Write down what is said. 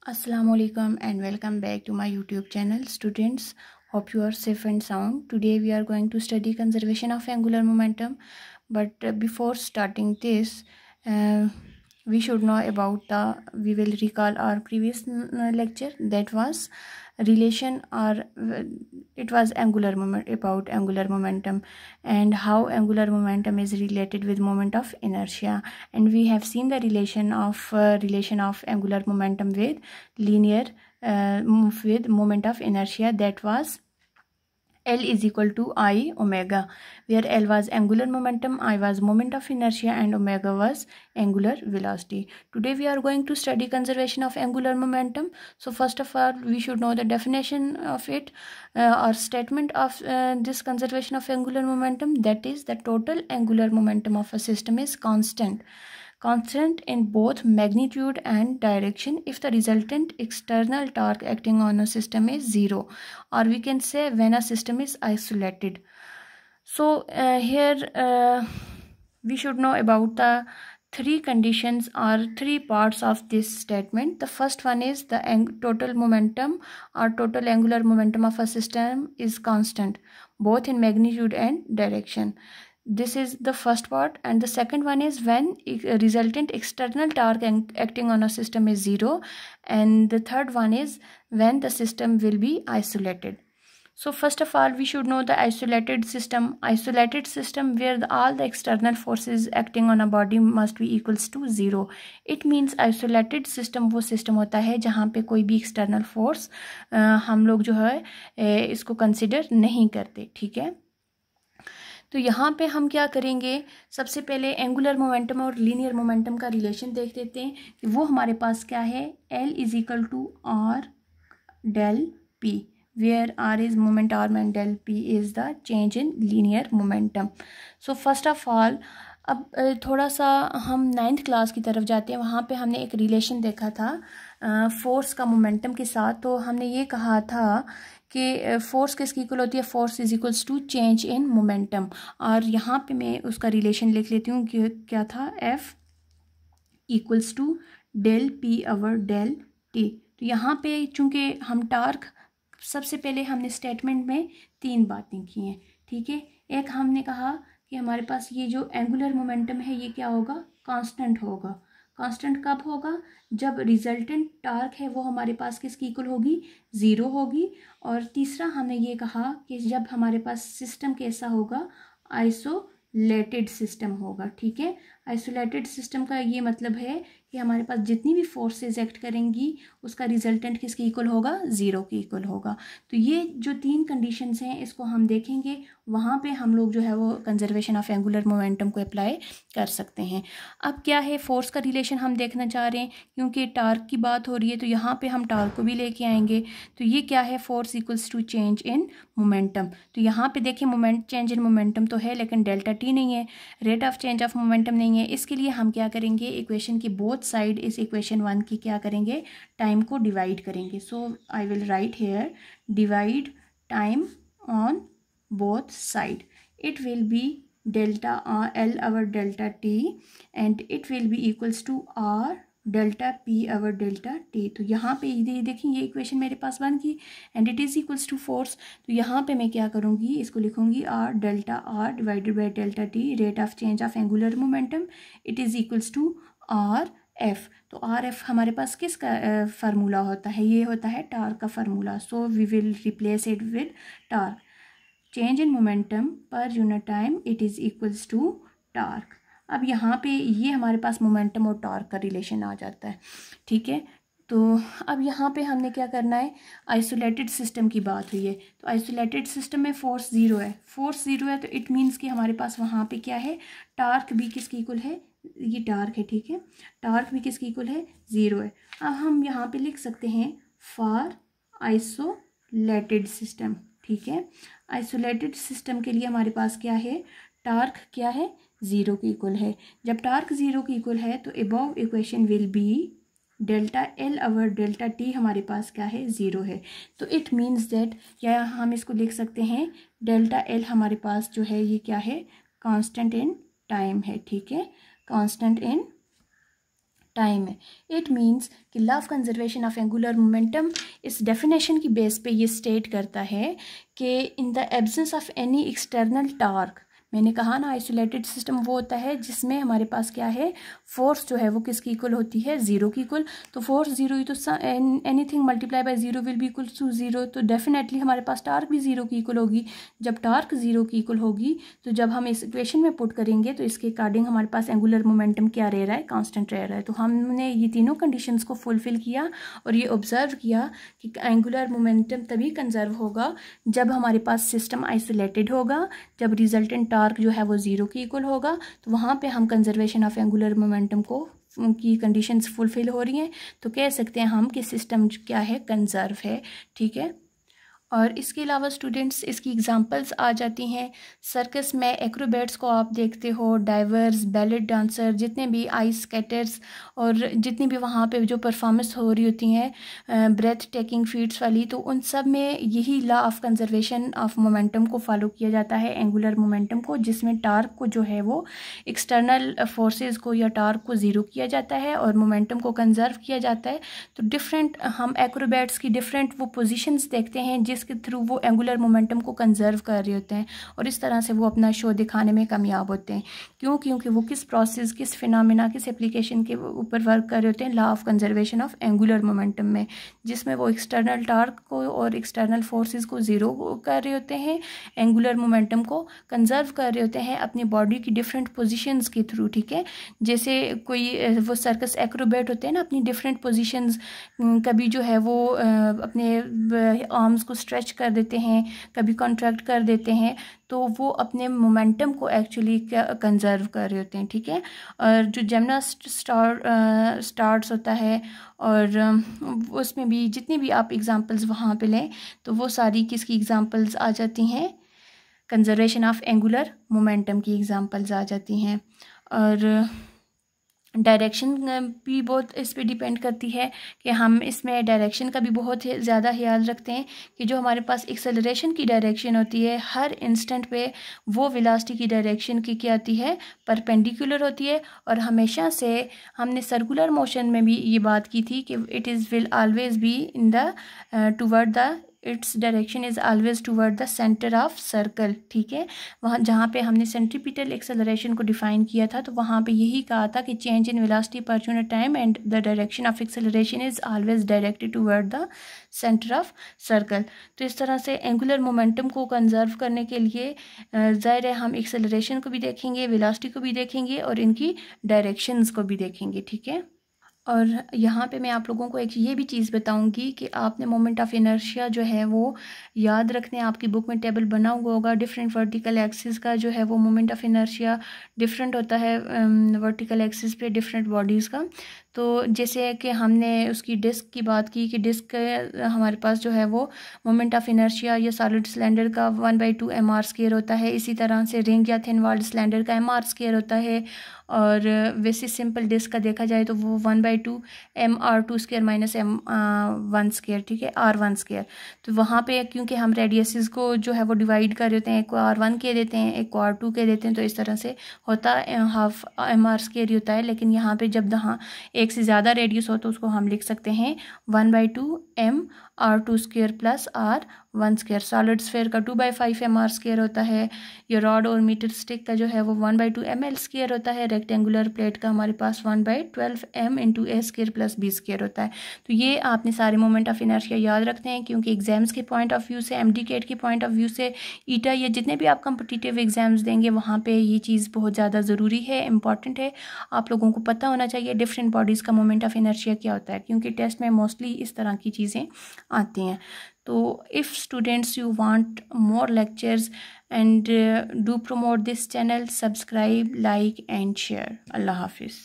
Assalamualaikum and welcome back to my YouTube channel. Students, hope you are safe and sound. Today we are going to study conservation of angular momentum. But before starting this, we should know about we will recall our previous lecture, that was relation, or it was about angular momentum and how angular momentum is related with moment of inertia. And we have seen the relation of angular momentum with linear with moment of inertia, that was L is equal to I omega, where L was angular momentum, I was moment of inertia, and omega was angular velocity. Today we are going to study conservation of angular momentum. So first of all, we should know the definition of it, or statement of this conservation of angular momentum. That is, the total angular momentum of a system is constant in both magnitude and direction if the resultant external torque acting on a system is zero, or we can say when a system is isolated. So here we should know about the three conditions or three parts of this statement. The first one is the total momentum or total angular momentum of a system is constant both in magnitude and direction. This is the first part. And the second one is when resultant external torque acting on a system is zero. And the third one is when the system will be isolated. So first of all, we should know the isolated system where all the external forces acting on a body must be equals to zero. It means isolated system वो system होता है जहाँ पे कोई भी external force हम लोग जो है इसको consider नहीं करते, ठीक है। तो यहाँ पे हम क्या करेंगे, सबसे पहले एंगुलर मोमेंटम और लीनियर मोमेंटम का रिलेशन देख देते हैं कि वो हमारे पास क्या है। L is equal to R del P, where r is moment arm and del p is the change in linear momentum. So first of all, अब थोड़ा सा हम 9th क्लास की तरफ जाते हैं। वहाँ पे हमने एक रिलेशन देखा था फोर्स का मोमेंटम के साथ। तो हमने ये कहा था कि फोर्स किसकी इक्वल होती है, force is equals to change in momentum. और यहाँ पे मैं उसका रिलेशन लिख लेती हूँ कि क्या था, F equals to del P over del T. तो यहाँ पे चूँकि हम टार्क, सबसे पहले हमने स्टेटमेंट में तीन बातें की हैं, ठीक है। एक हमने कहा कि हमारे पास ये जो एंगुलर मोमेंटम है ये क्या होगा, कांस्टेंट होगा। कांस्टेंट कब होगा, जब रिजल्टेंट टार्क है वो हमारे पास किसकी इक्वल होगी, ज़ीरो होगी। और तीसरा हमने ये कहा कि जब हमारे पास सिस्टम कैसा होगा, आइसोलेटेड सिस्टम होगा, ठीक है। आइसोलेटेड सिस्टम का ये मतलब है कि हमारे पास जितनी भी फोर्सेस एक्ट करेंगी उसका रिजल्टेंट किसकी इक्वल होगा, ज़ीरो की इक्वल होगा। तो ये जो तीन कंडीशंस हैं इसको हम देखेंगे, वहाँ पे हम लोग जो है वो कंजर्वेशन ऑफ एंगुलर मोमेंटम को अप्लाई कर सकते हैं। अब क्या है, फोर्स का रिलेशन हम देखना चाह रहे हैं क्योंकि टार्क की बात हो रही है, तो यहाँ पे हम टार्क को भी लेके आएंगे। तो ये क्या है, force equals to change in momentum. तो यहाँ पे देखिए चेंज इन मोमेंटम तो है लेकिन डेल्टा टी नहीं है, rate of change of momentum नहीं है। इसके लिए हम क्या करेंगे, इक्वेशन की बोथ साइड इस इक्वेशन 1 की क्या करेंगे, टाइम को डिवाइड करेंगे। So I will write here divide time on both side. It will be delta L over delta T and it will be equals to R delta P over delta T. तो यहाँ पे देखिए ये equation मेरे पास बन गई and it is equals to force. तो यहाँ पे मैं क्या करूँगी, इसको लिखूँगी R delta R divided by delta T, rate of change of angular momentum, it is equals to R F. तो आर एफ हमारे पास किसका फार्मूला होता है, ये होता है टार्क का फार्मूला। So we will replace it with torque, change in momentum per unit time, it is equals to torque. अब यहाँ पे ये हमारे पास मोमेंटम और टॉर्क का रिलेशन आ जाता है, ठीक है। तो अब यहाँ पे हमने क्या करना है, आइसोलेटेड सिस्टम की बात हुई है। तो आइसोलेटेड सिस्टम में फोर्स ज़ीरो है, तो इट मीन्स कि हमारे पास वहाँ पे क्या है, टार्क भी किसकी इक्वल है, ये टार्क है, ठीक है, टार्क भी किसकी इक्वल है, ज़ीरो है। अब हम यहाँ पे लिख सकते हैं फॉर आइसोलेटेड सिस्टम, ठीक है। आइसोलेटेड सिस्टम के लिए हमारे पास क्या है, टार्क क्या है, ज़ीरो की इक्वल है। जब टार्क ज़ीरो की इक्वल है तो above equation will be delta L over delta T हमारे पास क्या है, ज़ीरो है। तो इट मीन्स दैट, या हम इसको लिख सकते हैं डेल्टा L हमारे पास जो है ये क्या है, कांस्टेंट इन टाइम है, ठीक है, कांस्टेंट इन टाइम है। इट मीन्स कि law of conservation of angular momentum इस डेफिनेशन की बेस पे ये स्टेट करता है कि in the absence of any external torque, मैंने कहा ना आइसोलेटेड सिस्टम वो होता है जिसमें हमारे पास क्या है, फोर्स जो है वो किसकी इक्वल होती है, ज़ीरो की इक्वल। तो फोर्स ज़ीरो ही तो anything multiply by zero will be equal to zero, तो डेफिनेटली हमारे पास टार्क भी ज़ीरो की इक्वल होगी। जब टार्क ज़ीरो की इक्वल होगी तो जब हम इस इक्वेशन में पुट करेंगे तो इसके अकॉर्डिंग हमारे पास एंगुलर मोमेंटम क्या रह रहा है, कांस्टेंट रह रहा है। तो हमने ये तीनों कंडीशंस को फुलफिल किया और ये ऑब्जर्व किया कि एंगुलर मोमेंटम तभी कंजर्व होगा जब हमारे पास सिस्टम आइसोलेटेड होगा, जब रिजल्टेंट टार्क जो है वो ज़ीरो की इक्वल होगा, तो वहाँ पे हम कंजर्वेशन ऑफ एंगुलर मोमेंटम को की कंडीशंस फुलफिल हो रही हैं तो कह सकते हैं हम कि सिस्टम क्या है, कंजर्व है। ठीक है। और इसके अलावा स्टूडेंट्स इसकी एग्जांपल्स आ जाती हैं। सर्कस में एक्रोबैट्स को आप देखते हो, डाइवर्स, बैलेट डांसर, जितने भी आइस स्केटर्स और जितनी भी वहाँ पे जो परफॉर्मेंस हो रही होती हैं ब्रेथ टेकिंग फीट्स वाली, तो उन सब में यही law of conservation of momentum को फॉलो किया जाता है, एंगुलर मोमेंटम को, जिसमें टार्क को जो है वो एक्सटर्नल फोर्सेस को या टार्क को ज़ीरो किया जाता है और मोमेंटम को कंजर्व किया जाता है। तो डिफरेंट हम एक्रोबैट्स की डिफरेंट वो पोजिशंस देखते हैं जिसके थ्रू वो एंगुलर मोमेंटम को कंजर्व कर रहे होते हैं और इस तरह से वो अपना शो दिखाने में कामयाब होते हैं। क्यों? क्योंकि वो किस प्रोसेस, किस फिनोमेना, किस एप्लीकेशन के ऊपर वर्क कर रहे होते हैं, law of conservation of angular momentum में, जिसमें वो एक्सटर्नल टार्क को और एक्सटर्नल फोर्सेस को ज़ीरो कर रहे होते हैं, एंगुलर मोमेंटम को कंजर्व कर रहे होते हैं अपनी बॉडी की डिफरेंट पोजिशंस के थ्रू। ठीक है। जैसे कोई वो सर्कस एक्रोबैट होते हैं ना, अपनी डिफरेंट पोजिशंस, कभी जो है वो अपने आर्म्स को स्ट्रेच कर देते हैं, कभी कॉन्ट्रैक्ट कर देते हैं, तो वो अपने मोमेंटम को एक्चुअली कंजर्व कर रहे होते हैं। ठीक है। और जो जिम्नास्ट स्टार्ट्स होता है और उसमें भी जितनी भी आप एग्जांपल्स वहाँ पे लें तो वो सारी किसकी एग्जांपल्स आ जाती हैं, कंजर्वेशन ऑफ एंगुलर मोमेंटम की एग्जांपल्स आ जाती हैं। और डायरेक्शन भी बहुत इस पे डिपेंड करती है कि हम इसमें डायरेक्शन का भी बहुत ज़्यादा ख्याल रखते हैं कि जो हमारे पास एक्सेलरेशन की डायरेक्शन होती है हर इंस्टेंट पे वो वेलोसिटी की डायरेक्शन की क्या होती है, परपेंडिकुलर होती है। और हमेशा से हमने सर्कुलर मोशन में भी ये बात की थी कि it is will always be in the toward the its direction is always toward the centre of circle. ठीक है। वहाँ जहाँ पे हमने सेंट्रीपिटल एक्सेलरेशन को डिफाइन किया था तो वहाँ पे यही कहा था कि चेंज इन वेलोसिटी पर unit time and the direction of acceleration is always directed toward the centre of circle. तो इस तरह से एंगुलर मोमेंटम को कंजर्व करने के लिए ज़ाहिर है हम एक्सेलरेशन को भी देखेंगे, वेलोसिटी को भी देखेंगे और इनकी डायरेक्शंस को भी देखेंगे। ठीक है। और यहाँ पे मैं आप लोगों को एक ये भी चीज़ बताऊंगी कि आपने मोमेंट ऑफ इनर्शिया जो है वो याद रखने, आपकी बुक में टेबल बना हुआ होगा, डिफरेंट वर्टिकल एक्सिस का जो है वो मोमेंट ऑफ इनर्शिया डिफरेंट होता है वर्टिकल एक्सिस पे डिफरेंट बॉडीज़ का। तो जैसे कि हमने उसकी डिस्क की बात की कि डिस्क हमारे पास जो है वो मोमेंट ऑफ इनर्शिया या सॉलिड सिलेंडर का 1/2 mr² होता है, इसी तरह से रिंग या थिन वॉल्ड सिलेंडर का mr² होता है। और वैसे सिंपल डिस्क का देखा जाए तो वो 1/2 mr² माइनस m1²। ठीक है, r1²। तो वहाँ पे क्योंकि हम रेडियसेस को जो है वो डिवाइड कर देते हैं, एक को r1 कह देते हैं, एक को r2 कह देते हैं, तो इस तरह से होता है हाफ mr² होता है। लेकिन यहाँ पे जब यहाँ एक से ज़्यादा रेडियस हो तो उसको हम लिख सकते हैं 1/2 mr2² plus r1²। Solid sphere का 2/5 mr² होता है। ये रॉड और मीटर स्टिक का जो है वो 1/2 ml² होता है। रेक्टेंगुलर प्लेट का हमारे पास 1/12 m × a² प्लस b² होता है। तो ये आपने सारे मोमेंट ऑफ इनर्शिया याद रखते हैं क्योंकि एग्जाम्स के पॉइंट ऑफ व्यू से, एमडीकेट के पॉइंट ऑफ व्यू से, ईटा या जितने भी आप कम्पिटिटिव एग्जाम्स देंगे वहाँ पे ये चीज़ बहुत ज़्यादा ज़रूरी है, इंपॉर्टेंट है। आप लोगों को पता होना चाहिए डिफरेंट बॉडीज़ का मोमेंट ऑफ इनर्शिया क्या होता है क्योंकि टेस्ट में मोस्टली इस तरह की चीज़ें आती हैं। तो if students you want more lectures and do promote this channel, subscribe, like and share. Allah Hafiz.